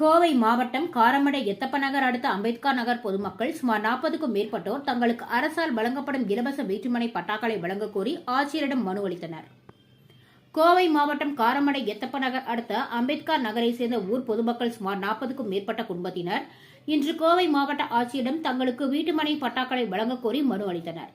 கோவை மாவட்டம் காரமடை எத்தப்ப நகர் அடுத்த அம்பேத்கர் நகர் பொதுமக்கள் சுமார் 40க்கும் மேற்பட்டோர் தங்களுக்கு அரசால் வழங்கப்படும் இலவச வீட்டுமனை பட்டாக்களை வழங்கக் கோரி ஆட்சியரிடம் மனு அளித்தனர். கோவை மாவட்டம் காரமடை எத்தப்ப நகர் அடுத்த அம்பேத்கர் நகரை சேர்ந்த ஊர் பொதுமக்கள் சுமார் 40க்கும் மேற்பட்ட குடும்பத்தினர் இன்று கோவை மாவட்ட ஆட்சியரிடம் தங்களுக்கு வீட்டுமனை பட்டாக்களை வழங்கக் கோரி மனு அளித்தனர்.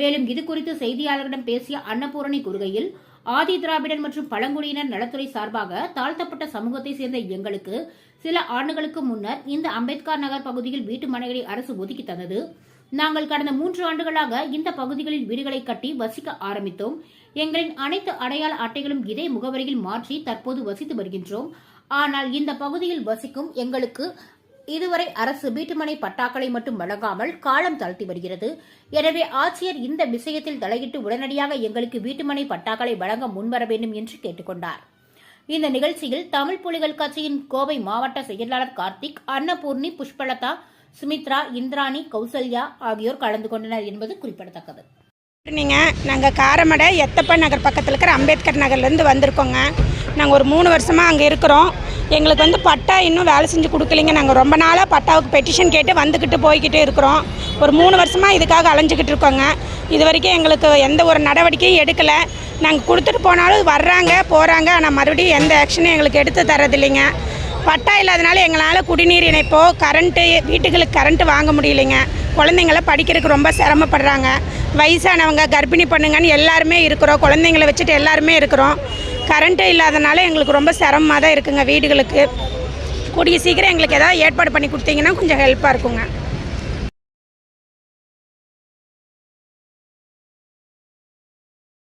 மேலும் இதுகுறித்து செய்தியாளர்களிடம் பேசிய அன்னபூரணி கூறுகையில், ஆதி திராவிடர் மற்றும் பழங்குடியினர் நலத்துறை சார்பாக தாழ்த்தப்பட்ட சமூகத்தை சேர்ந்த எங்களுக்கு சில ஆண்டுகளுக்கு முன்னர் இந்த அம்பேத்கர் நகர் பகுதியில் வீட்டு மனைகளை அரசு ஒதுக்கி தந்தது. நாங்கள் கடந்த 3 ஆண்டுகளாக இந்த பகுதிகளில் வீடுகளை கட்டி வசிக்க ஆரம்பித்தோம். எங்களின் அனைத்து அடையாள அட்டைகளும் இதே முகவரியில் மாற்றி தற்போது வசித்து வருகின்றோம். ஆனால் இந்த பகுதியில் வசிக்கும் எங்களுக்கு இதுவரை அரசு வீட்டுமனை பட்டாக்களை மட்டும் வழங்காமல் காலம் தாழ்த்தி வருகிறது. எனவே ஆட்சியர் இந்த விஷயத்தில் தலையிட்டு உடனடியாக எங்களுக்கு வீட்டுமனை பட்டாக்களை வழங்க முன்வர வேண்டும் என்று கேட்டுக்கொண்டார். இந்த நிகழ்ச்சியில் தமிழ் புலிகள் கட்சியின் கோவை மாவட்ட செயலாளர் கார்த்திக், அன்னபூர்ணி, புஷ்பலதா, சுமித்ரா, இந்திராணி, கௌசல்யா ஆகியோர் கலந்து கொண்டனர் என்பது குறிப்பிடத்தக்கது. நாங்கள் காரமடை எத்தப்ப நகர் பக்கத்தில் இருக்கிற அம்பேத்கர் நகர்லேருந்து வந்திருக்கோங்க. நாங்கள் ஒரு 3 வருஷமாக அங்கே இருக்கிறோம். எங்களுக்கு பட்டா இன்னும் வேலை செஞ்சு கொடுக்கலிங்க. நாங்கள் ரொம்ப நாளாக பட்டாவுக்கு பெட்டிஷன் கேட்டு வந்துக்கிட்டு போய்கிட்டு இருக்கிறோம். ஒரு 3 வருஷமாக இதுக்காக அலைஞ்சிக்கிட்டு இருக்கோங்க. இது வரைக்கும் எங்களுக்கு எந்த ஒரு நடவடிக்கையும் எடுக்கலை. நாங்கள் கொடுத்துட்டு போனாலும் வர்றாங்க போகிறாங்க, ஆனால் மறுபடியும் எந்த ஆக்ஷனும் எங்களுக்கு எடுத்து தரதில்லைங்க. பட்டா இல்லாதனால எங்களால் குடிநீர் இணைப்போ கரண்ட்டு வீட்டுகளுக்கு கரண்ட்டு வாங்க முடியலைங்க. குழந்தைங்கள படிக்கிறதுக்கு ரொம்ப சிரமப்படுறாங்க. வயசானவங்க, கர்ப்பிணி பண்ணுங்கன்னு எல்லாருமே இருக்கிறோம். குழந்தைங்கள வச்சுட்டு எல்லாருமே இருக்கிறோம். கரண்ட்டு இல்லாதனால எங்களுக்கு ரொம்ப சிரமமாக தான் இருக்குங்க. வீடுகளுக்கு கூடிய சீக்கிரம் எங்களுக்கு ஏதாவது ஏற்பாடு பண்ணி கொடுத்தீங்கன்னா கொஞ்சம் ஹெல்ப்பாக இருக்குங்க.